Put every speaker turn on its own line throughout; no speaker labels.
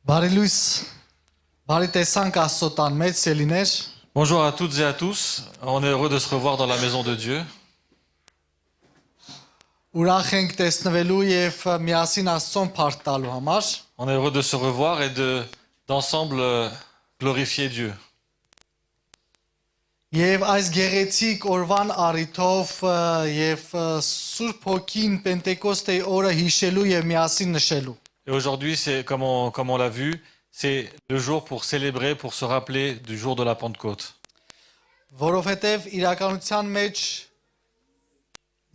Բարի լույս, բարի տեսանք Աստծո տան մեջ սելիներ։
Bonjour à toutes et à tous, on est heureux de se revoir dans la maison de Dieu.
Ուրախ ենք տեսնվելու եւ միասին Աստծուն փառք տալու համար։
On est heureux de se revoir et d'ensemble glorifier Dieu.
Եվ այս gեղեցիկ օրվան առիթով եւ Սուրբ Հոգին Պենտեկոստեի օրը հիշելու եւ միասին նշելու։
Et aujourd'hui, c'est comme on l'a vu, c'est le jour pour célébrer, pour se rappeler du jour de la Pentecôte.
Որովհետեւ իրականության մեջ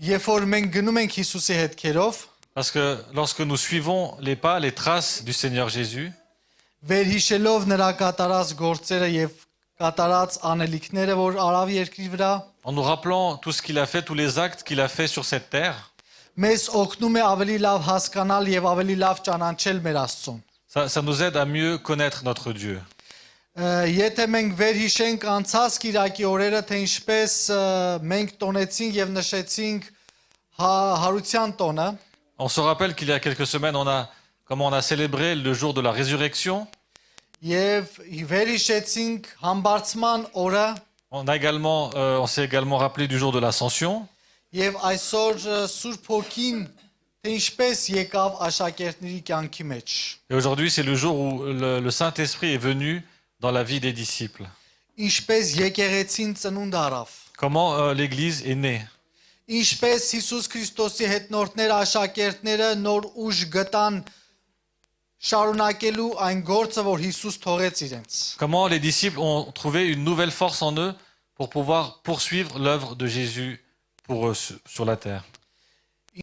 երբ որ մենք գնում ենք Հիսուսի հետքերով,
Parce que lorsque nous suivons les pas, les traces du Seigneur Jésus,
վերհիշելով նրա կատարած գործերը եւ կատարած անելիքները, որ արավ երկրի վրա,
en nous rappelant tout ce qu'il a fait, tous les actes qu'il a fait sur cette terre,
մեզ օգնում է ավելի լավ հասկանալ եւ ավելի լավ ճանաչել մեր Աստծուն։
ça nous aide à mieux connaître notre Dieu.
Եթե մենք վերհիշենք անցած Կիրակի օրերը, թե ինչպես մենք տոնեցինք եւ նշեցինք հարության տոնը,
On se rappelle qu'il y a quelques semaines, comment on a célébré le jour de la résurrection.
եւ վերհիշեցինք համբարձման օրը,
On s'est également rappelé du jour de l'Ascension.
եւ այսօր Սուրբ Հոգին թե ինչպես եկավ աշակերտների կյանքի մեջ։
Et aujourd'hui, c'est le jour où le Saint-Esprit est venu dans la vie des disciples.
Ինչպես եկեղեցին ծնունդ առավ։
Comment l'Église est née.
Ինչպես Հիսուս Քրիստոսի հետնորդները աշակերտները նոր ուժ գտան շարունակելու այն գործը, որ Հիսուս թողեց իրենց։
Comment les disciples ont trouvé une nouvelle force en eux pour pouvoir poursuivre l'œuvre de Jésus pour eux sur la terre.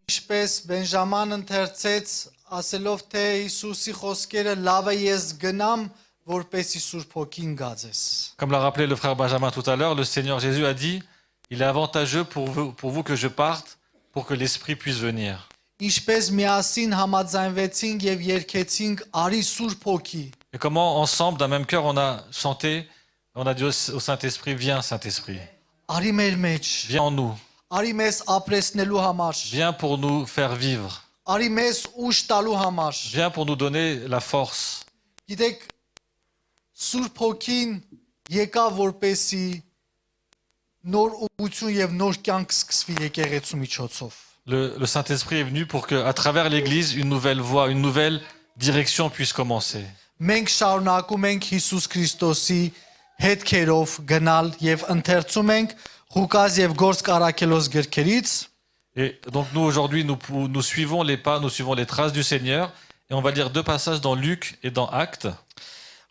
Ինչպես Բենժաման ընթերցեց, ասելով թե Հիսուսի խոսքերը լավ է ես գնամ, որպեսի Սուրբ Հոգին գացես։
Comme l'a rappelé le frère Benjamin tout à l'heure, le Seigneur Jésus a dit, il est avantageux pour vous que je parte, pour que l'Esprit puisse venir.
Ինչպես միասին համաձայնվեցինք եւ երգեցինք Արի Սուրբ Հոգի։
Et comment ensemble, d'un même cœur, on a chanté, on a dit au Saint-Esprit, viens Saint-Esprit,
Արի մեր մեջ,
viens en nous,
արի մեզ ապրեսնելու համար,
viens pour nous faire vivre,
արի մեզ ուժ տալու համար։
viens pour nous donner la force.
Գիտեք, Սուրբ Հոգին եկավ որպեսի նոր ուղղություն եւ նոր կյանք սկսվի եկեղեցու միջոցով։
Le Saint-Esprit est venu pour qu'à travers l'Église, une nouvelle voie, une nouvelle direction puisse commencer.
Մենք շարունակում ենք Հիսուս Քրիստոսի հետքերով գնալ եւ ընթերցում ենք Ղուկաս եւ Գործք առաքելոց գրքերից
Et donc nous, aujourd'hui, nous suivons les pas, nous suivons les traces du Seigneur. Et on va lire deux passages dans Luc et dans Actes.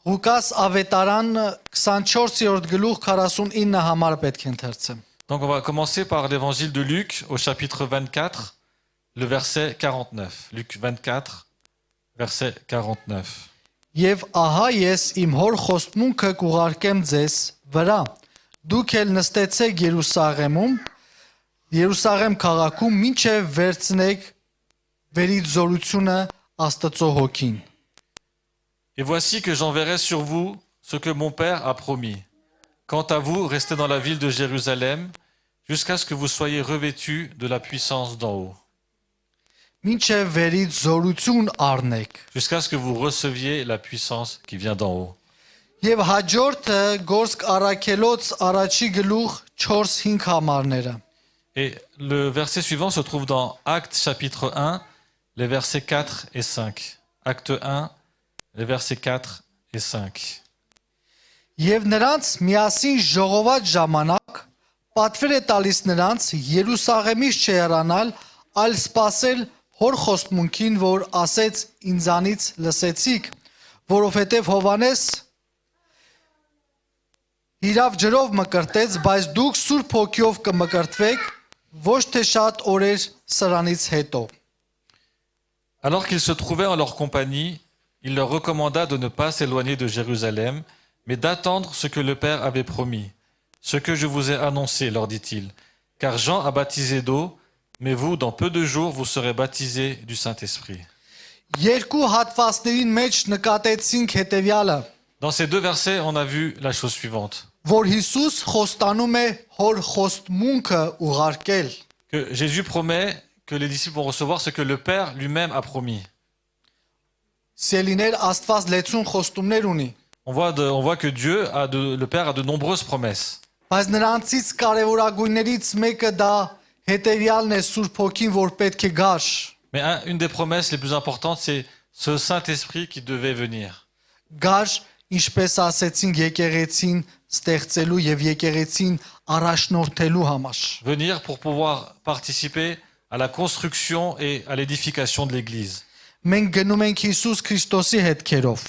Ղուկաս ավետարան 24-րդ գլուխ 49 համար պետք է ընթերցեմ։
Donc on va commencer par l'évangile de Luc au chapitre 24, le verset 49. Luc 24, verset 49.
Եվ ահա ես իմ հոր խոստմունքը կուղարկեմ ձեզ վրա։ Դուք էլ նստեցեք Երուսաղեմ քաղաքում, մինչև վերցնեք վերից զորությունը Աստծո հոգին։
Et voici que j'enverrai sur vous ce que mon Père a promis. Quant à vous, restez dans la ville de Jérusalem jusqu'à ce que vous soyez revêtus de la puissance d'en haut.
Մինչև վերից զորություն առնեք։
Jusqu'à ce que vous receviez la puissance qui vient d'en haut.
Եվ հաջորդը Գործք առաքելոց առաջի գլուխ 4-5 համարները։
Et le verset suivant se trouve dans Actes chapitre 1, les versets 4 et 5. Acte 1, les versets 4 et 5.
Եվ նրանց միասին ժողոված ժամանակ պատվեր է տալիս նրանց Երուսաղեմից չհեռանալ, այլ սպասել հոր խոստմունքին, որ ասեց ինձանից լսեցիք, որովհետև Հովանես իրավ ջրով մկրտեց, բայց դուք Սուրբ Հոգիով կմկրտվեք, ոչ թե շատ օրեր սրանից հետո։
Alors qu'ils se trouvaient en leur compagnie, il leur recommanda de ne pas s'éloigner de Jérusalem, mais d'attendre ce que le Père avait promis. Ce que je vous ai annoncé, leur dit-il. Car Jean a baptisé d'eau, mais vous, dans peu de jours, vous serez baptisés du Saint-Esprit.
Երկու հատվածներին մեջ նկատեցինք հետևյալը,
Dans ces deux versets, on a vu la chose suivante.
որ Հիսուս խոստանում է հոր խոստմունքը ուղարկել։
Que Jésus promet que les disciples vont recevoir ce que le Père lui-même a promis.
Սելիներ Աստված լեցուն խոստումներ ունի։
On voit que le Père a de nombreuses promesses.
Բայց նրանցից կարևորագույններից մեկը դա հետևյալն է Սուրբ Հոգին, որ պետք է գար։
Mais une des promesses les plus importantes, c'est ce Saint-Esprit qui devait venir.
Գար, ինչպես ասեցինք, եկեղեցին ստեղծելու եւ եկեղեցին առաջնորդելու համար։
Venir pour pouvoir participer à la construction et à l'édification de l'Église.
Մենք գնում ենք Հիսուս Քրիստոսի հետքերով։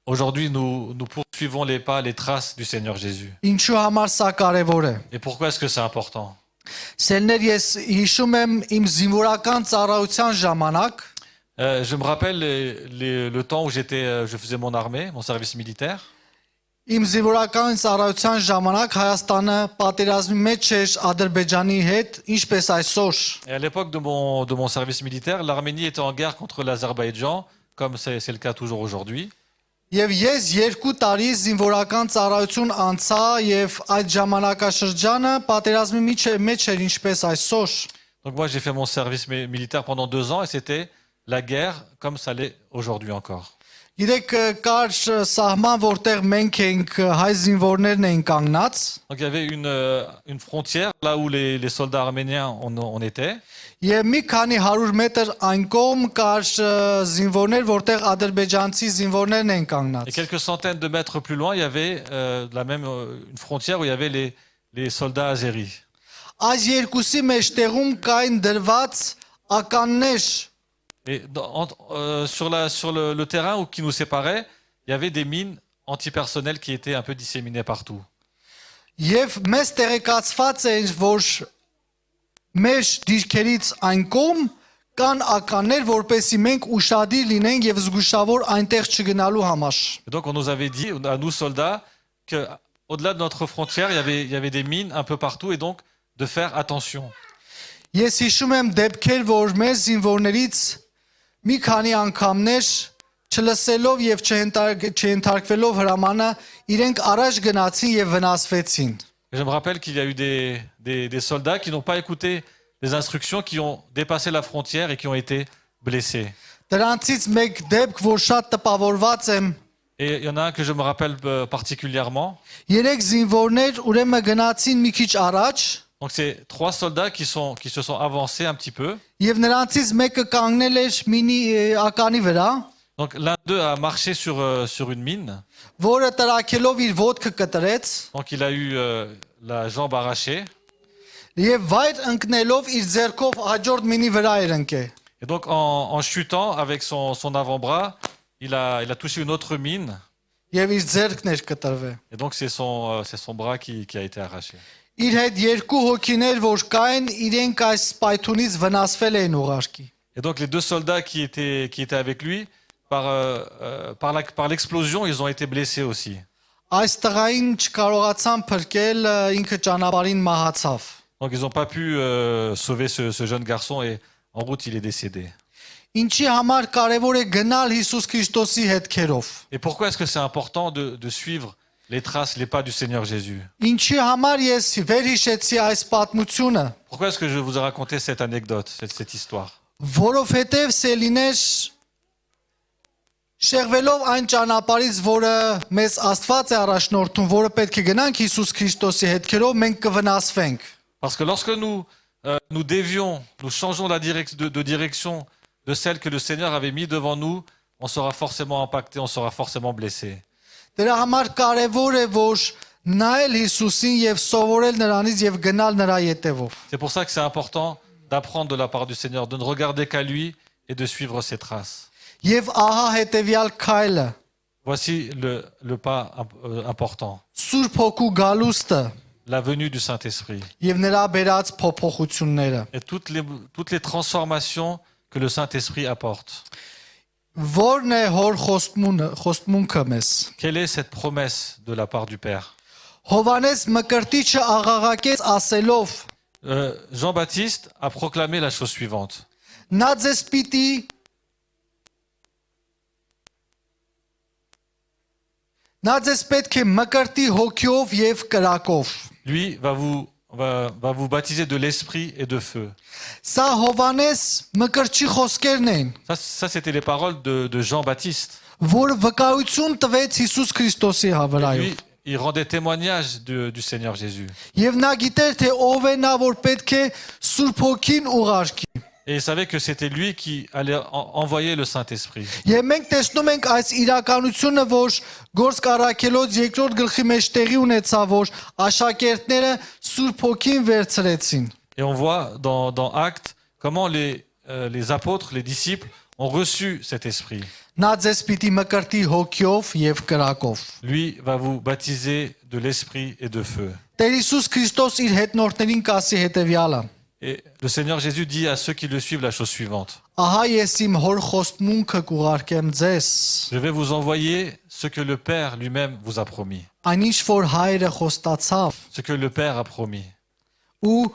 Aujourd'hui, nous poursuivons les pas, les traces du Seigneur Jésus.
Ինչու համար սա կարևոր է։
Et pourquoi est-ce que c'est important?
Սերներ, ես հիշում եմ իմ զինվորական ծառայության ժամանակ,
Je me rappelle le temps où je faisais mon armée, mon service militaire.
իմ զինվորական ծառայության ժամանակ Հայաստանը պատերազմի մեջ էր Ադրբեջանի հետ, ինչպես այսօր։
Et à l'époque de mon service militaire, l'Arménie était en guerre contre l'Azerbaïdjan, comme c'est le cas toujours aujourd'hui.
Եվ ես 2 տարի զինվորական ծառայություն անցա եւ այդ ժամանակաշրջանը պատերազմի մեջ էր ինչպես այսօր։
Donc moi, j'ai fait mon service militaire pendant 2 ans et c'était la guerre comme ça l'est aujourd'hui encore.
Գիտեք, կար սահման, որտեղ մենք ենք հայ զինվորներն էին կանգնած,
Donc il y avait une frontière là où les soldats arméniens on était.
եւ մի քանի 100 մետր այն կողմ կար զինվորներ, որտեղ ադրբեջանցի զինվորներն էին
Et
կանգնած։
quelques centaines de mètres plus loin, il y avait une frontière où il y avait les soldats azéris.
Այս երկուսի մեջտեղում կային դրված ականներ,
Et sur le terrain qui nous séparait, il y avait des mines antipersonnelles qui étaient un peu disséminées partout.
եւ մեզ տեղեկացված էր, որ մեր դիրքերից այն կողմ կան ականներ, որպեսզի մենք ուշադիր լինենք եւ զգուշավոր այնտեղ չգնալու համար։
Et donc on nous avait dit, à nous soldats, qu'au-delà de notre frontière, il y avait des mines un peu partout et donc de faire attention.
Ես հիշում եմ դեպքեր, որ մեր զինվորներից մի քանի անգամներ չլսելով եւ չընթարկվելով հրամանը իրենք առաջ գնացին եւ վնասվեցին։
Et je me rappelle qu'il y a eu des soldats qui n'ont pas écouté les instructions, qui ont dépassé la frontière et qui ont été blessés.
Դրանցից մեկ դեպք, որ շատ տպավորված եմ,
Et il y en a un que je me rappelle particulièrement.
3 զինվորներ ուրեմն գնացին մի քիչ առաջ
Donc c'est 3 soldats qui se sont avancés un petit peu.
եւ նրանցից մեկը կանգնել էր մինի ականի վրա,
Donc l'un d'eux a marché sur une mine.
որը տրակելով իր ոտքը կտրեց
Donc il a eu la jambe arrachée.
եւ վայր ընկնելով իր ձեռքով հաջորդ մինի վրա էր ընկել։
Et donc en chutant avec son avant-bras, il a touché une autre mine.
Եվ իր ձեռքն էր կտրվել։
Et donc c'est son bras qui a été arraché.
Իր հետ 2 hոգիներ, որ կային, իրենք այս պայթունից վնասվել էին ուղարկի։
Et donc les 2 soldats qui étaient avec lui, par l'explosion, ils ont été blessés aussi.
Այս տղային չկարողացան փրկել, ինքը ճանապարհին մահացավ։
Donc ils n'ont pas pu sauver ce jeune garçon et en route il est décédé.
Ինչի համար կարևոր է գնալ Հիսուս Քրիստոսի հետքերով։
Et pourquoi est-ce que c'est important de suivre les traces, les pas du Seigneur Jésus?
Ինչի համար ես վերհիշեցի այս պատմությունը,
Pourquoi est-ce que je vous ai raconté cette anecdote, cette histoire?
որովհետև սելիներ շեղվելով այն ճանապարհից, որը մեզ Աստված է առաջնորդում, որը պետք է գնանք Հիսուս Քրիստոսի հետքերով, մենք կվնասվենք։
Parce que lorsque nous dévions, nous changeons de direction de celle que le Seigneur avait mis devant nous, on sera forcément impacté, on sera forcément blessé.
Դրա համար կարևոր է, որ նայել Հիսուսին եւ սովորել նրանից եւ գնալ նրա ետևով։
C'est pour ça que c'est important d'apprendre de la part du Seigneur, de ne regarder qu'à lui et de suivre ses traces.
Եվ ահա հետևյալ քայլը,
Voici le pas important,
Սուրբ Հոգու գալուստը
la venue du Saint-Esprit
եւ նրա բերած փոփոխությունները։
et toutes les transformations que le Saint-Esprit apporte.
Որն է հոր խոստմունքը մեզ։
Quelle est cette promesse de la part du Père?
Հովանես Մկրտիչը աղաղակեց ասելով.
Jean-Baptiste a proclamé la chose suivante.
Նա ձեզ պիտի Նա ձեզ պետք է մկրտի հոգիով եւ կրակով։
Lui va vous va vous baptiser de l'esprit et de feu.
Սա Հովանես Մկրտչի խոսքերն էին,
Ça c'était les paroles de Jean-Baptiste.
որը վկայություն տվեց Հիսուս Քրիստոսի
Lui,
հավրայով։
il rendait témoignage du Seigneur Jésus.
Եվ նա գիտեր, թե ով է նա, որ պետք է Սուրբ Հոգին ուղարկի։
Et il savait que c'était lui qui allait envoyer le Saint-Esprit.
Եվ մենք տեսնում ենք այս իրականությունը, որ Գործք առաքելոց 2-րդ գլխի մեջ տեղի ունեցավ, որ աշակերտները Սուրբ Հոգին վերցրեցին։
Et on voit dans Actes comment les apôtres, les disciples ont reçu cet esprit.
Նա ձեզ պիտի մկրտի հոգյով եւ կրակով։
Lui va vous baptiser de l'esprit et de feu.
Տեր Հիսուս Քրիստոս իր հետնորդներին կասի հետեւյալը.
Et le Seigneur Jésus dit à ceux qui le suivent la chose suivante.
Ահա ես իմ հոր խոստմունքը կուղարկեմ ձեզ։
Je vais vous envoyer ce que le Père lui-même vous a promis.
Այնինչ որ հայրը խոստացավ
Ce que le Père a promis.
ու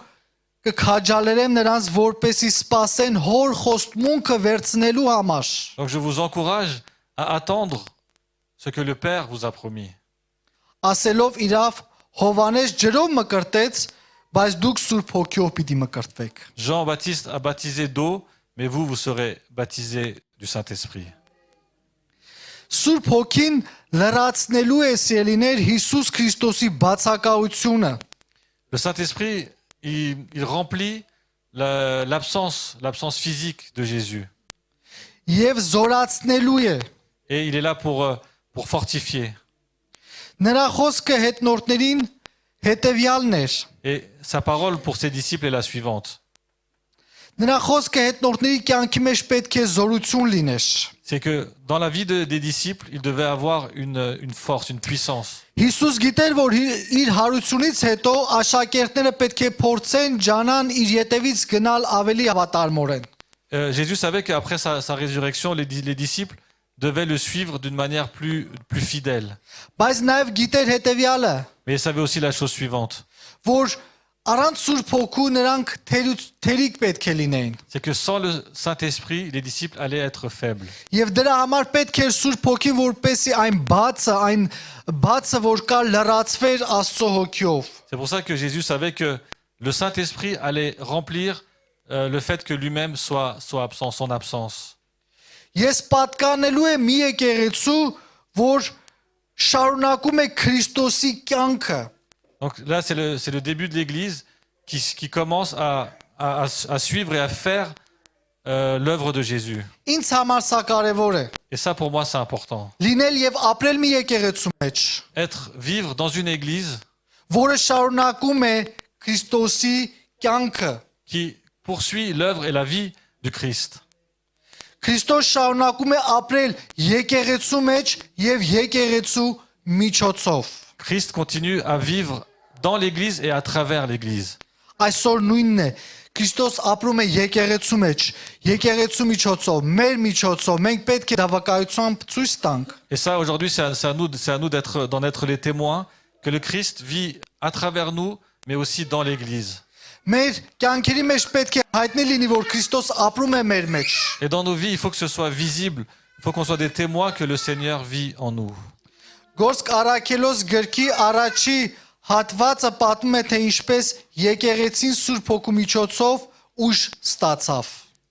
կքաջալերեմ նրանց, որպեսզի սпасեն հոր խոստմունքը վերցնելու համար։
Donc je vous encourage à attendre ce que le Père vous a promis.
Ասելով իրավ Հովանես ջրով մկրտեց, բայց դուք Սուրբ Հոգիով պիտի մկրտվեք։
Jean-Baptiste a baptisé d'eau, mais vous, vous serez baptisés du Saint-Esprit.
Սուրբ Հոգին լրացնելու է սիրելիներ Հիսուս Քրիստոսի բացակայությունը։
Le Saint-Esprit, il remplit l'absence physique de Jésus.
Եվ զորացնելու է։
Et il est là pour fortifier.
Նրա խոսքը հետնորդներին հետևյալն էր։
Et sa parole pour ses disciples est la suivante.
Նրա խոսքը հետնորդների կյանքի մեջ պետք է զորություն լիներ։
C'est que dans la vie des disciples, il devait avoir une force, une puissance.
Հիսուս գիտեր, որ իր հարությունից հետո աշակերտները պետք է փորձեն ջանան իր ետևից գնալ ավելի հավատարմորեն։
Jésus savait qu'après sa résurrection, les disciples devaient le suivre d'une manière plus fidèle.
Բայց նաև գիտեր հետևյալը,
Mais il savait aussi la chose suivante.
որ առանց Սուրբ Հոգու նրանք թերիկ պետք է լինեին։
C'est que sans le Saint-Esprit, les disciples allaient être faibles.
Եվ դրա համար պետք էր Սուրբ Հոգին, որպեսզի այն բացը, որ կա, լրացվեր Աստծո Հոգիով։
C'est pour ça que Jésus savait que le Saint-Esprit allait remplir le fait que lui-même soit absent, son absence.
Ես պատկանելու եմ մի եկեղեցու, որ շարունակում է Քրիստոսի կյանքը։
Donc là, c'est le début de l'Église qui commence à suivre et à faire l'œuvre de Jésus.
Ինձ համար սա կարևոր է։
Et ça, pour moi, c'est important.
Լինել եւ ապրել մի եկեղեցու մեջ,
Vivre dans une Église
որը շարունակում է Քրիստոսի կյանքը։
qui poursuit l'œuvre et la vie du Christ.
Քրիստոս շարունակում է ապրել եկեղեցու մեջ եւ եկեղեցու միջոցով։
Christ continue à vivre dans l'Église et à travers l'Église.
Այսօր nույնն է։ Քրիստոս ապրում է եկեղեցու մեջ, եկեղեցու միջոցով, մեր միջոցով։ Մենք պետք է դավակայությամբ ցույց տանք։
Et ça, aujourd'hui, c'est à nous d'en être les témoins que le Christ vit à travers nous, mais aussi dans l'Église.
Մեր կյանքերի մեջ պետք է հայտնի լինի, որ Քրիստոս ապրում է մեր մեջ։
Et dans nos vies, il faut que ce soit visible. Il faut qu'on soit des témoins que le Seigneur vit en nous.
Գործք առաքելոց գրքի առաջի հատվածը պատմում է, թե ինչպես եկեղեցին Սուրբ Հոգու միջոցով ուժ ստացավ։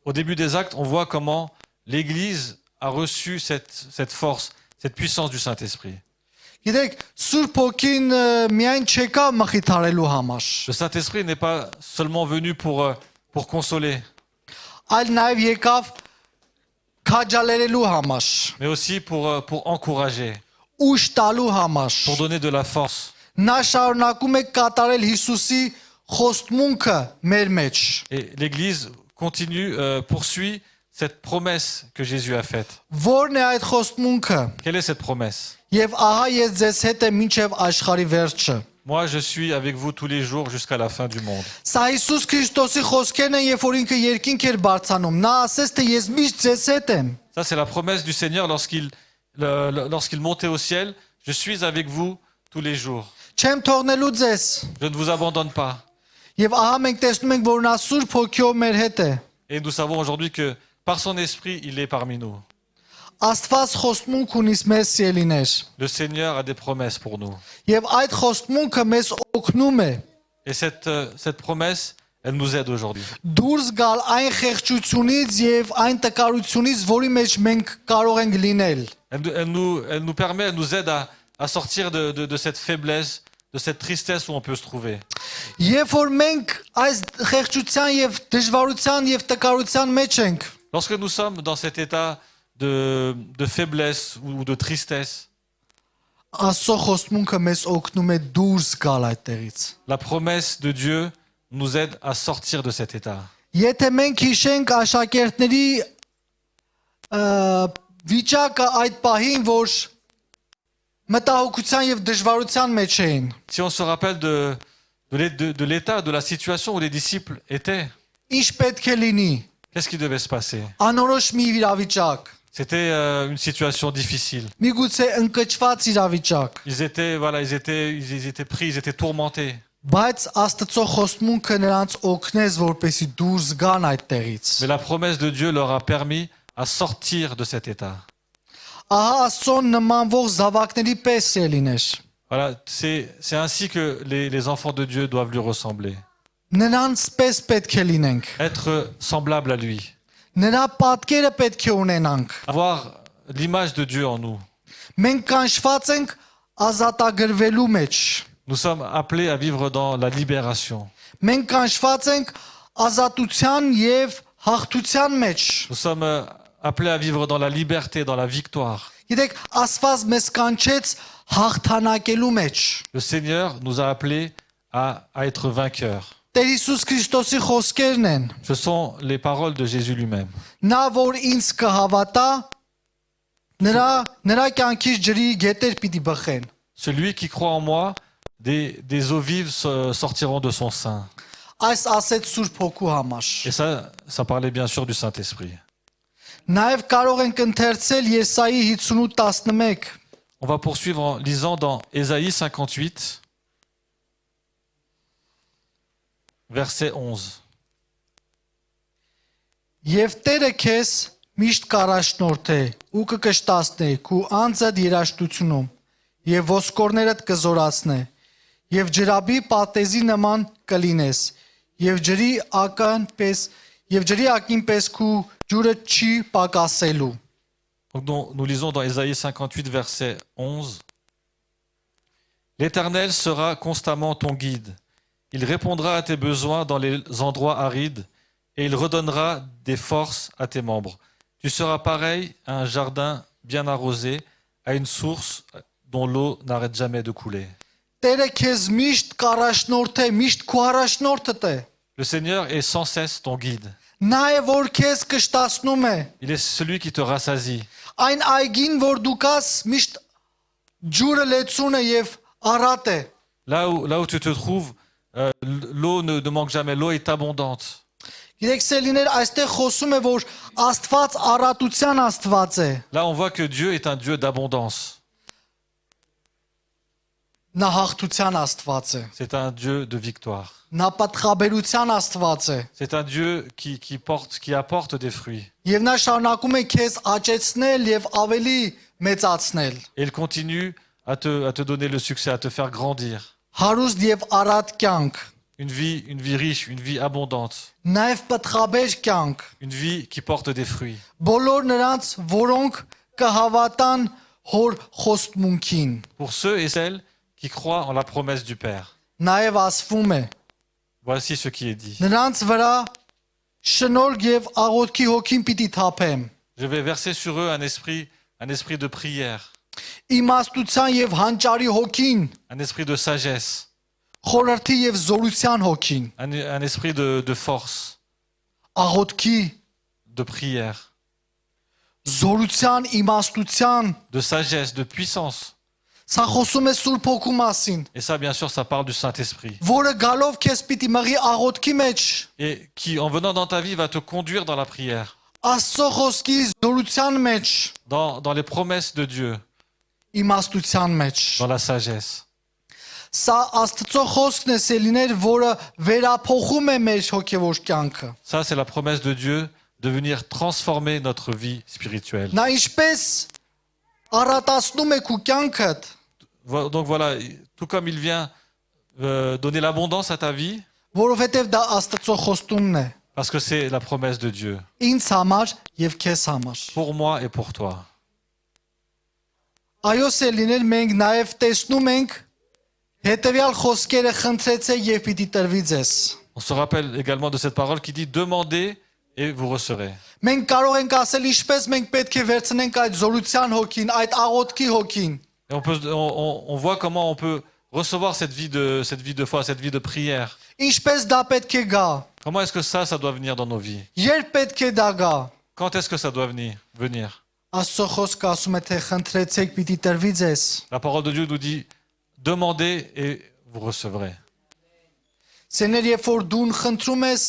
Au début des actes, on voit comment l'Église a reçu cette force, cette puissance du Saint-Esprit.
Գիտեք, Սուրբ Հոգին միայն չեկա մխիթարելու համար,
Le Saint-Esprit n'est pas seulement venu pour consoler,
այլ նաև եկավ քաջալերելու համար,
mais aussi pour encourager,
ուժ տալու համար։
pour donner de la force.
Նա շարունակում է կատարել Հիսուսի խոստմունքը մեր մեջ։
Et l'Église continue, poursuit cette promesse que Jésus a faite.
Որն է այդ խոստմունքը։
Quelle est cette promesse?
Եվ ահա ես ձեզ հետ եմ մինչև աշխարհի վերջը։
Moi, je suis avec vous tous les jours jusqu'à la fin du monde.
Սա Հիսուս Քրիստոսի խոսքերն են, երբ որ ինքը երկինք էր բարձանում։ Նա ասեց, թե ես միշտ ձեզ հետ եմ։
Ça, c'est la promesse du Seigneur lorsqu'il montait au ciel. Je suis avec vous tous les jours.
Չեմ թողնելու ձեզ։
Je ne vous abandonne pas.
Եվ ահա մենք տեսնում ենք, որ նա Սուրբ Հոգիով մեր հետ է։
Et nous savons aujourd'hui que par son esprit, il est parmi nous.
Աստված խոստմունք ունի մեզ սիրելիներ։
Le Seigneur a des promesses pour nous.
Եվ այդ խոստմունքը մեզ օգնում է։
Et cette promesse, elle nous aide aujourd'hui.
Դուրս գալ այն խեղճությունից եւ այն տկարությունից, որի մեջ մենք կարող ենք լինել։
Elle nous permet, elle nous aide à sortir de cette faiblesse, de cette tristesse où on peut se trouver.
Երբ որ մենք այս խեղճության եւ դժվարության եւ տկարության մեջ ենք,
Lorsque nous sommes dans cet état de faiblesse ou de tristesse,
Աստծո խոստմունքը մեզ օգնում է դուրս գալ այդտեղից։
la promesse de Dieu nous aide à sortir de cet état.
Եթե մենք հիշենք աշակերտների վիճակը այդ պահին, որ մտահոգության եւ դժվարության մեջ էին,
Si on se rappelle de l'état, de la situation où les disciples étaient,
ինչ պետք է լինի,
qu'est-ce qui devait se passer?
անորոշ մի իրավիճակ,
C'était une situation difficile.
միգուցե ընկճված իրավիճակ,
Ils étaient pris, ils étaient tourmentés.
բայց Աստծո խոստմունքը նրանց օգնեց, որպեսզի դուրս գան այդտեղից։
Mais la promesse de Dieu leur a permis à sortir de cet état.
Ահա Աստծոն նմանվող զավակների պես է լիներ։
Voilà, c'est ainsi que les enfants de Dieu doivent lui ressembler.
Նրանց պես պետք է լինենք։
Être semblable à lui.
Նրա պատկերը պետք է ունենանք։
Avoir l'image de Dieu en nous.
Մենք կանչված ենք ազատագրվելու մեջ։
Nous sommes appelés à vivre dans la libération.
Մենք կանչված ենք ազատության եւ հաղթության մեջ։
Nous sommes appelés à vivre dans la liberté, dans la victoire.
Գիտեք, Աստված մեզ կանչեց հաղթանակելու մեջ։
Le Seigneur nous a appelés à être vainqueurs.
Տեր Հիսուս Քրիստոսի խոսքերն են։
Ce sont les paroles de Jésus lui-même.
Նա որ ինձ կհավատա, նրա կյանքից ջրի գետեր պիտի բխեն։
Celui qui croit en moi, des eaux vives sortiront de son sein.
Այս ասեց Սուրբ Հոգու համար։
Et ça parlait bien sûr du Saint-Esprit.
Նաև կարող ենք ընթերցել Եսայի 58:11։
On va poursuivre en lisant dans Ésaïe 58, verset 11.
Եվ Տերը քեզ միշտ կառաջնորդե ու կկշտացնե քու անձդ երաշտությունում եւ ոսկորներդ կզորացնե եւ ջրաբի պատեզի նման կլինես եւ ջրի ակին պես քու ջուրը չի պակասելու։
Donc, nous lisons dans Ésaïe 58, verset 11. L'Éternel sera constamment ton guide. Il répondra à tes besoins dans les endroits arides et il redonnera des forces à tes membres. Tu seras pareil à un jardin bien arrosé, à une source dont l'eau n'arrête jamais de couler.
Տերը քեզ միշտ կառաջնորդե, միշտ քու առաջնորդդ է։
Le Seigneur est sans cesse ton guide.
Նա է որ քեզ կշտացնում է։
Il est celui qui te rassasie.
Այն այգին որ դու կաս միշտ ջուրը լեցուն է եւ առատ է։
Là où tu te trouves, l'eau ne manque jamais, l'eau est abondante.
Գիտեք, սելիներ, այստեղ խոսում է, որ Աստված առատության Աստված է։
Là, on voit que Dieu est un Dieu d'abondance.
Նա հաղթության Աստված է։
C'est un Dieu de victoire.
Նա պատխաբերության Աստված է։
C'est un Dieu qui apporte des fruits.
Եվ նա շարունակում է քեզ աճեցնել եւ ավելի մեծացնել։
Et il continue à te donner le succès, à te faire grandir.
Հարուստ եւ առատ կյանք։
Une vie riche, une vie abondante.
Նաեւ պատխաբեր կյանք։
Une vie qui porte des fruits.
Բոլոր նրանց, որոնք կհավատան հոր խոստմունքին։
Pour ceux et celles qui croient en la promesse du Père.
Նաեւ ասվում է.
Voici ce qui est dit.
Նրանց վրա շնորհք եւ աղոթքի հոգին պիտի թափեմ։
Je vais verser sur eux un esprit de prière,
Իմաստության եւ հանճարի հոգին,
un esprit de sagesse,
խորհրդի եւ զորության հոգին,
un esprit de force,
աղոթքի,
de prière,
զորության, իմաստության,
de sagesse, de puissance.
սա խոսում է Սուրբ Հոգու մասին,
Et ça, bien sûr, ça parle du Saint-Esprit.
որը գալով քեզ պիտի մղի աղոթքի մեջ,
Et qui, en venant dans ta vie, va te conduire dans la prière,
Աստծո խոսքի զորության մեջ,
dans les promesses de Dieu,
իմաստության մեջ։
dans la sagesse.
Սա Աստծո խոսքն է, սելիներ, որը վերափոխում է մեր հոգևոր կյանքը։
Ça, c'est la promesse de Dieu de venir transformer notre vie spirituelle.
Նա ինչպես առատացնում է քու կյանքդ,
Donc voilà, tout comme il vient donner l'abondance à ta vie
որովհետև դա Աստծո խոստումն է։
parce que c'est la promesse de Dieu
Ինձ համար եւ քեզ համար։
pour moi et pour toi.
Այոս է լինել մենք նաեւ տեսնում ենք հետեւյալ խոսքերը խնդրեցե եւ պիտի տրվի ձեզ։
On se rappelle également de cette parole qui dit demandez et vous recevrez.
Մենք կարող ենք ասել ինչպես մենք պետք է վերցնենք այդ զորության հոգին, այդ աղոթքի հոգին։
Et on voit comment on peut recevoir cette vie de foi, cette vie de prière.
Ինչպես դա պետք է գա։
Comment est-ce que ça doit venir dans nos vies?
Երբ պետք է դա գա։
Quand est-ce que ça doit venir?
Աստծո խոսքը ասում է թե խնդրեցեք պիտի տրվի ձեզ։
La parole de Dieu nous dit demandez et vous recevrez.
Սեներ երբ որ դու խնդրում ես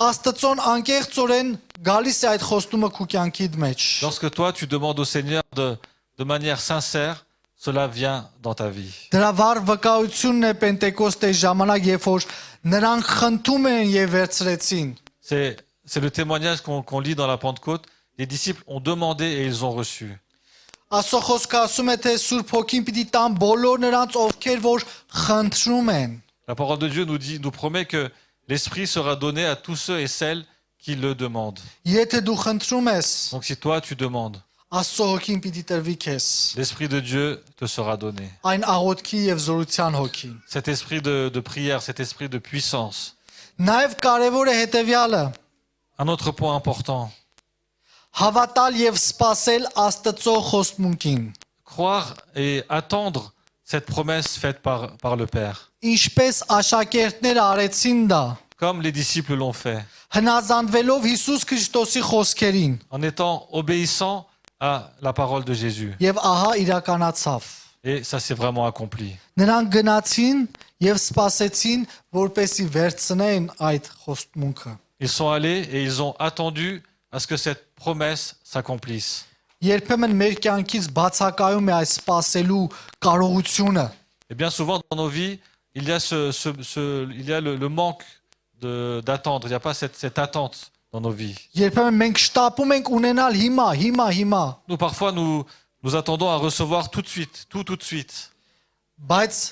Աստծոն անկեղծորեն գալիս է այդ խոստումը քո կյանքիդ մեջ։
Lorsque toi tu demandes au Seigneur de manière sincère, cela vient dans ta vie.
Դրա վառ վկայությունն է Պենտեկոստեի ժամանակ, երբ որ նրանք խնդում են եւ վերցրեցին։
C'est le témoignage qu'on lit dans la Pentecôte. Les disciples ont demandé et ils ont reçu.
Աստծո խոսքը ասում է թե Սուրբ Հոգին պիտի տան բոլոր նրանց, ովքեր որ խնդրում են։
La parole de Dieu nous promet que l'Esprit sera donné à tous ceux et celles qui le demandent.
Եթե դու խնդրում ես,
Donc si toi tu demandes,
Աստծո Հոգին պիտի տրվի քեզ։
l'Esprit de Dieu te sera donné.
Այն աղոթքի եւ զորության հոգին։
Cet esprit de prière, cet esprit de puissance.
Նաեւ կարեւոր է հետեւյալը.
Un autre point important,
Հավատալ եւ սпасել Աստծո խոստմունքին։
croire et attendre cette promesse faite par le Père,
Ինչպես աշակերտները արեցին դա,
comme les disciples l'ont fait,
հնազանդվելով Հիսուս Քրիստոսի խոսքերին,
en étant obéissants à la parole de Jésus.
եւ ահա իրականացավ։
Et ça s'est vraiment accompli.
Նրանք գնացին եւ սпасեցին, որպեսի վերցնեն այդ խոստմունքը։
Ils sont allés et ils ont attendu à ce que cette promesse s'accomplisse.
Երբեմն մեր կյանքից բացակայում է այս սпасելու կարողությունը։
Et bien souvent dans nos vies, il y a, il y a le manque d'attendre. Il n'y a pas cette attente dans nos vies.
Երբեմն մենք շտապում ենք ունենալ հիմա։
Nous, parfois, nous attendons à recevoir tout de suite, tout de suite.
Բայց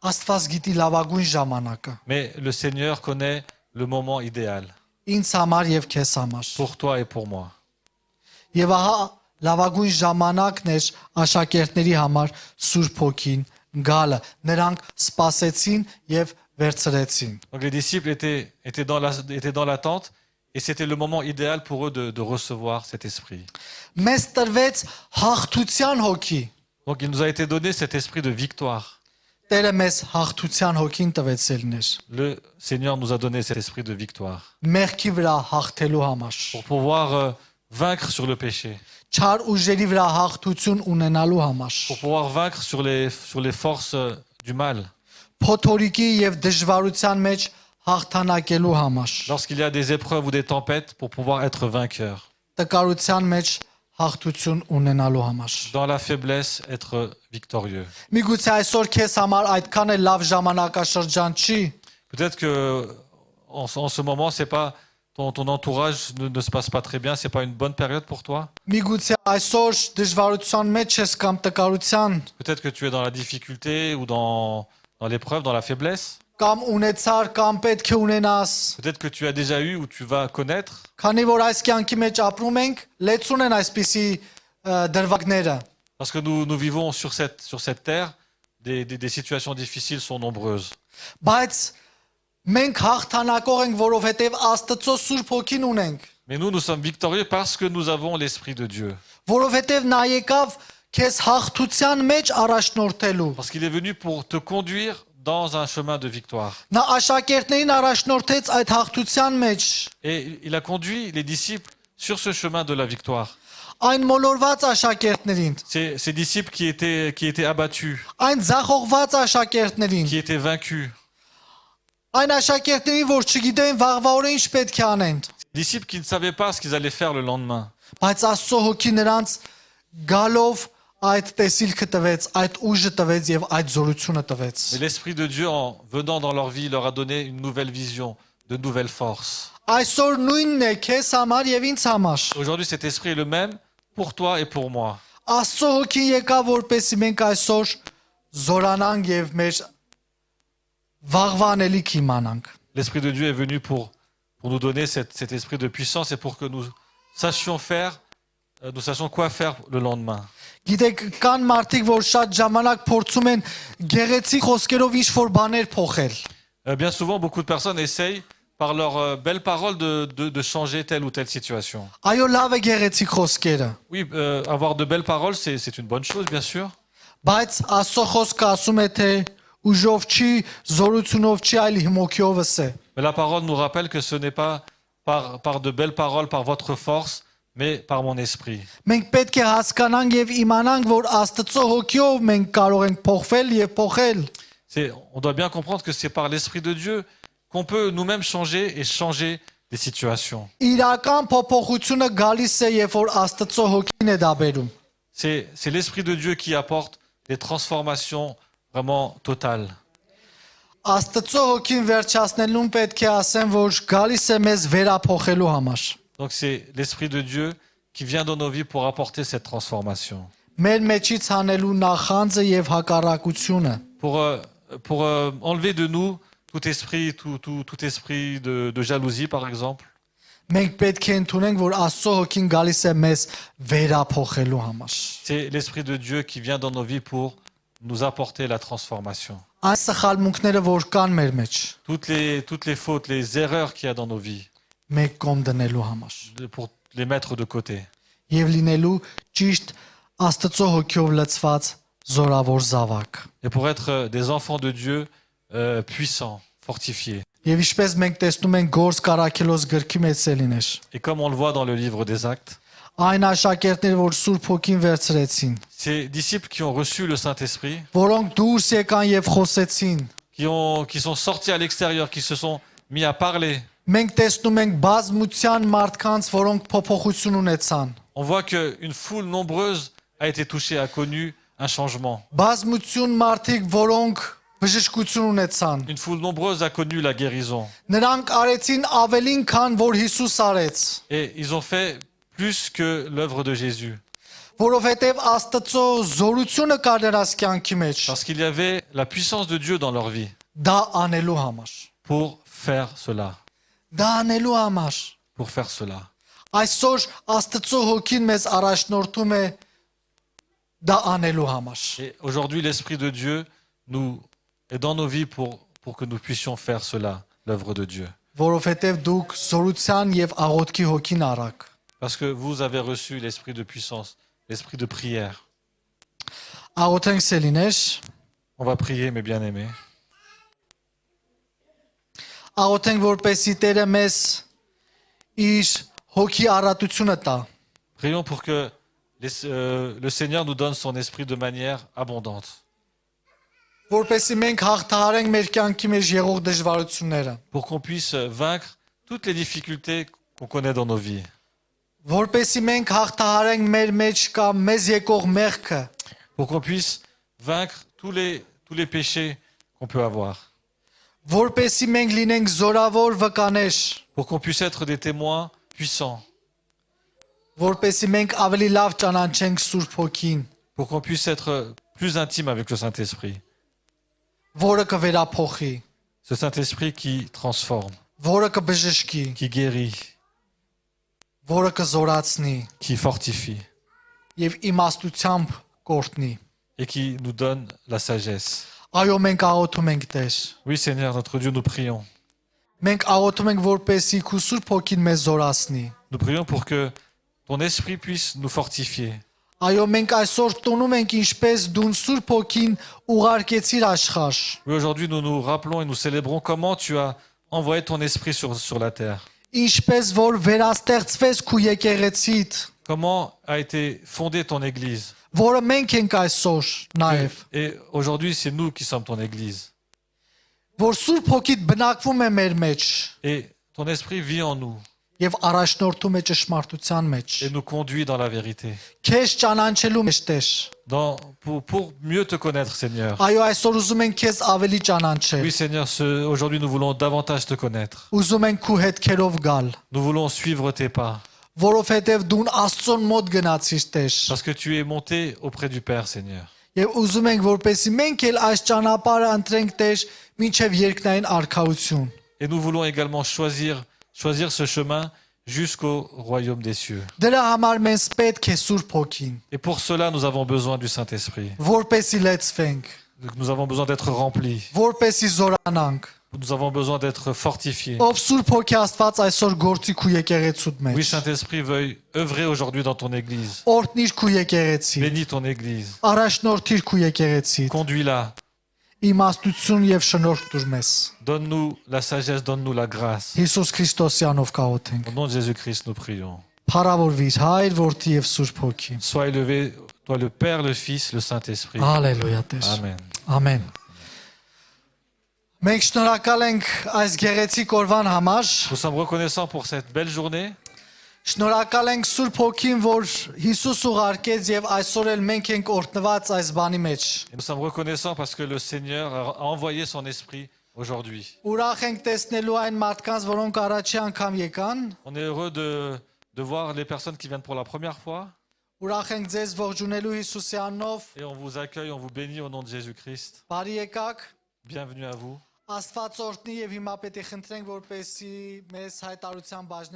Աստված գիտի լավագույն ժամանակը։
Mais le Seigneur connaît le moment idéal
Ինձ համար եւ քեզ համար։
pour toi et pour moi.
Եվ ահա լավագույն ժամանակն էր աշակերտների համար Սուրբ Հոգին գալը։ Նրանք սпасեցին եւ վերցրեցին։
Donc les disciples étaient dans l'attente et c'était le moment idéal pour eux de recevoir cet esprit.
Մեզ տրվեց հաղթության հոգի։
Donc il nous a été donné cet esprit de victoire.
Տերը մեզ հաղթության հոգին տվեց ելներ։
Le Seigneur nous a donné cet esprit de victoire
Մեղքի վրա հաղթելու համար։
pour pouvoir vaincre sur le péché,
Չար ուժերի վրա հաղթություն ունենալու համար։
pour pouvoir vaincre sur les forces du mal.
Փոթորիկի եւ դժվարության մեջ հաղթանակելու համար։
Lorsqu'il y a des épreuves ou des tempêtes, pour pouvoir être vainqueur.
Տկարության մեջ հաղթություն ունենալու համար։
Dans la faiblesse, être victorieux.
Միգուցե այսօր քեզ համար այդքան է լավ ժամանակաշրջան չի։
Peut-être que en ce moment, c'est pas ton entourage ne se passe pas très bien, c'est pas une bonne période pour toi.
Միգուցե այսօր դժվարության մեջ ես կամ տկարության,
Peut-être que tu es dans la difficulté ou dans l'épreuve, dans la faiblesse.
կամ ունեցար կամ պետք է ունենաս։
Peut-être que tu as déjà eu ou tu vas connaître.
Քանի որ այս կյանքի մեջ ապրում ենք, լեցուն են այսպիսի դրվագները։
Parce que nous vivons sur cette terre, des situations difficiles sont nombreuses.
Բայց մենք հաղթանակող ենք, որովհետև Աստծո Սուրբ Հոգին ունենք,
Mais nous sommes victorieux parce que nous avons l'Esprit de Dieu.
որովհետև նա եկավ քեզ հաղթության մեջ առաջնորդելու։
Parce qu'il est venu pour te conduire dans un chemin de victoire.
Նա աշակերտներին առաջնորդեց այդ հաղթության մեջ։
Et il a conduit les disciples sur ce chemin de la victoire.
Այն մոլորված աշակերտներին,
Ces disciples qui étaient abattus,
այն ձախողված աշակերտներին,
qui étaient vaincus.
այն աշակերտներին, որ չգիտեն վաղվա օրը ինչ պետք է անեն։
Disciples qui ne savaient pas ce qu'ils allaient faire le lendemain.
Բայց Աստծո Հոգի նրանց գալով այդ տեսիլքը տվեց, այդ ուժը տվեց եւ այդ զորությունը տվեց։
Et l'Esprit de Dieu, en venant dans leur vie, leur a donné une nouvelle vision, de nouvelles forces.
Այսօր նույնն է քեզ համար եւ ինձ համար։
Aujourd'hui, cet esprit est le même pour toi et pour moi.
Աստծո Հոգին եկավ, որպեսզի մենք այսօր զորանանք եւ մեր վաղվանելի կիմանանք։
L'Esprit de Dieu est venu pour nous donner cet esprit de puissance et pour que nous sachions nous sachions quoi faire le lendemain.
Գիտեք, կան մարդիկ, որ շատ ժամանակ փորձում են գեղեցիկ խոսքերով ինչ-որ բաներ փոխել։
Bien souvent, beaucoup de personnes essayent, par leurs belles paroles, de changer telle ou telle situation.
Այո, լավ է գեղեցիկ խոսքերը,
Oui, avoir de belles paroles, c'est une bonne chose, bien sûr.
բայց Աստծո խոսքը ասում է, թե ուժով չի, զորությունով չի, այլ հիմոքիովս է։
Mais la parole nous rappelle que ce n'est pas par de belles paroles, par votre force, mais par mon esprit.
Մենք պետք է հասկանանք եւ իմանանք, որ Աստծո հոգիով մենք կարող ենք փոխվել եւ փոխել։
On doit bien comprendre que c'est par l'Esprit de Dieu qu'on peut nous-mêmes changer et changer des situations.
Իրական փոփոխությունը գալիս է, երբ որ Աստծո հոգին է դա բերում։
C'est l'Esprit de Dieu qui apporte des transformations vraiment totales.
Աստծո հոգին վերջացնելուն պետք է ասեմ, որ գալիս է մեզ վերափոխելու համար։
Donc c'est l'Esprit de Dieu qui vient dans nos vies pour apporter cette transformation.
Մեր մեջից հանելու նախանձը եւ հակառակությունը։
Pour enlever de nous tout esprit de jalousie, par exemple.
Մենք պետք է ընդունենք, որ Աստծո հոգին գալիս է մեզ վերափոխելու համար։
C'est l'Esprit de Dieu qui vient dans nos vies pour nous apporter la transformation.
Այս սխալմունքները, որ կան մեր մեջ,
Toutes les fautes, les erreurs qu'il y a dans nos vies,
մեկ կողմ դնելու համար
pour les mettre de côté.
եւ լինելու ճիշտ Աստծո հոգիով լցված զորավոր զավակ։
Et pour être des enfants de Dieu puissants, fortifiés.
Եվ ինչպես մենք տեսնում ենք Գործ Կարաքելոս գրքի մեջ Սելիներ,
Et comme on le voit dans le livre des Actes,
այն աշակերտները, որ Սուրբ Հոգին վերցրեցին,
ces disciples qui ont reçu le Saint-Esprit,
որոնք դուրս եկան եւ խոսեցին,
qui sont sortis à l'extérieur, qui se sont mis à parler,
մենք տեսնում ենք բազմության մարդկանց, որոնք փոփոխություն ունեցան։
on voit qu'une foule nombreuse a été touchée, a connu un changement.
Բազմություն մարդիկ, որոնք բժշկություն ունեցան։
Une foule nombreuse a connu la guérison.
Նրանք արեցին ավելին, քան որ Հիսուս արեց,
Et ils ont fait plus que l'œuvre de Jésus.
որովհետեւ Աստծո զորությունը կար նրանց կյանքի մեջ
Parce qu'il y avait la puissance de Dieu dans leur vie
դա անելու համար։
pour faire cela.
Դա անելու համար։
Pour faire cela.
Այսօր Աստծո հոգին մեզ առաջնորդում է դա անելու համար։
Et aujourd'hui, l'Esprit de Dieu est dans nos vies pour que nous puissions faire cela, l'œuvre de Dieu.
Որովհետև դուք զորության եւ աղոթքի հոգին առաք։
Parce que vous avez reçu l'Esprit de puissance, l'Esprit de prière.
Աղոթենք Սելիներ,
On va prier, mes bien-aimés.
աղոթենք որպեսզի Տերը մեզ իր հոգի առատությունը տա։
Prions pour que le Seigneur nous donne son Esprit de manière abondante.
Որպեսզի մենք հաղթահարենք մեր կյանքի մեջ եղող դժվարությունները։
Pour qu'on puisse vaincre toutes les difficultés qu'on connaît dans nos vies.
Որպեսզի մենք հաղթահարենք մեր մեջ կամ մեզ եկող մեղքը։
Pour qu'on puisse vaincre tous les péchés qu'on peut avoir.
Որպեսզի մենք լինենք զորավոր վկաներ։
Pour qu'on puisse être des témoins puissants.
Որպեսզի մենք ավելի լավ ճանաչենք Սուրբ Հոգին,
Pour qu'on puisse être plus intime avec le Saint-Esprit.
որը կվերափոխի,
Ce Saint-Esprit qui transforme,
որը կբժշկի,
qui guérit,
որը կզորացնի
qui fortifie
եւ իմաստությամբ կորտնի։
et qui nous donne la sagesse.
Այո, մենք աղոթում ենք Տեր։
Oui, Seigneur, notre Dieu, nous prions.
Մենք աղոթում ենք, որպեսզի քու Սուրբ Հոգին մեզ զորացնի։
Nous prions pour que ton Esprit puisse nous fortifier.
Այո, մենք այսօր տոնում ենք ինչպես դու Սուրբ Հոգին ուղարկեցիր աշխարհ։
Oui, aujourd'hui, nous nous rappelons et nous célébrons comment tu as envoyé ton Esprit sur la terre.
Ինչպես որ վերաստեղծվեց քու եկեղեցիդ,
Comment a été fondée ton Église.
որը մենք ենք այսօր նաև,
Et aujourd'hui, c'est nous qui sommes ton Église.
որ Սուրբ Հոգիդ բնակվում է մեր մեջ
Et ton Esprit vit en nous
եւ առաջնորդում է ճշմարտության մեջ։
et nous conduit dans la vérité.
Քեզ ճանաչելու մեջ Տեր։
Pour mieux te connaître, Seigneur.
Այո, այսօր ուզում ենք քեզ ավելի ճանաչել։
Oui, Seigneur, aujourd'hui, nous voulons davantage te connaître.
Ուզում ենք քու հետքերով գալ,
Nous voulons suivre tes pas.
որովհետեւ դու Աստծուն մոտ գնացիր Տեր։
Parce que tu es monté auprès du Père, Seigneur.
Եվ ուզում ենք որպեսի մենք էլ այս ճանապարհը ընտրենք Տեր մինչև երկնային արքայություն։
Et nous voulons également choisir ce chemin jusqu'au royaume des cieux.
Դրա համար մենք պետք է Սուրբ Հոգին,
Et pour cela, nous avons besoin du Saint-Esprit.
որպեսի լեցվենք,
Nous avons besoin d'être remplis.
որպեսի զորանանք։
Nous avons besoin d'être fortifiés.
Ով Սուրբ Հոգի Աստված այսօր գործի քու եկեղեցուդ
Oui,
մեջ։
Saint-Esprit veuille œuvrer aujourd'hui dans ton église.
Օրհնիր քու եկեղեցի,
Bénis ton église.
առաջնորդիր քու եկեղեցի,
Conduis-la.
իմաստություն եւ շնորհք տուր մեզ։
Donne-nous la sagesse, donne-nous la grâce.
Հիսուս Քրիստոսյանով կաղոթենք։
Au nom de Jésus-Christ, nous prions.
Փառավորվիր Հայր, Որդի եւ Սուրբ Հոգի։
Sois élevé, toi le Père, le Fils, le Saint-Esprit.
Հալելույա Տեր։
Amen.
Ամեն։ Մենք շնորհակալ ենք այս գեղեցիկ օրվան համար։
Nous sommes reconnaissants pour cette belle journée.
Շնորհակալ ենք Սուրբ Հոգին, որ Հիսուս ուղարկեց եւ այսօր էլ մենք ենք օրհնված այս բանի մեջ։
Et nous sommes reconnaissants parce que le Seigneur a envoyé son Esprit aujourd'hui.
Ուրախ ենք տեսնելու այն մարդկանց, որոնք առաջի անգամ եկան։
On est heureux de voir les personnes qui viennent pour la première fois.
Ուրախ ենք ձեզ ողջունելու Հիսուսի անունով։
Et on vous accueille, on vous bénit au nom de Jésus-Christ.
Բարի եկաք։
Bienvenue à vous.
Աստված օրհնի եւ հիմա պետք է խնդրենք, որպեսզի մեզ հայտարարության բաժնի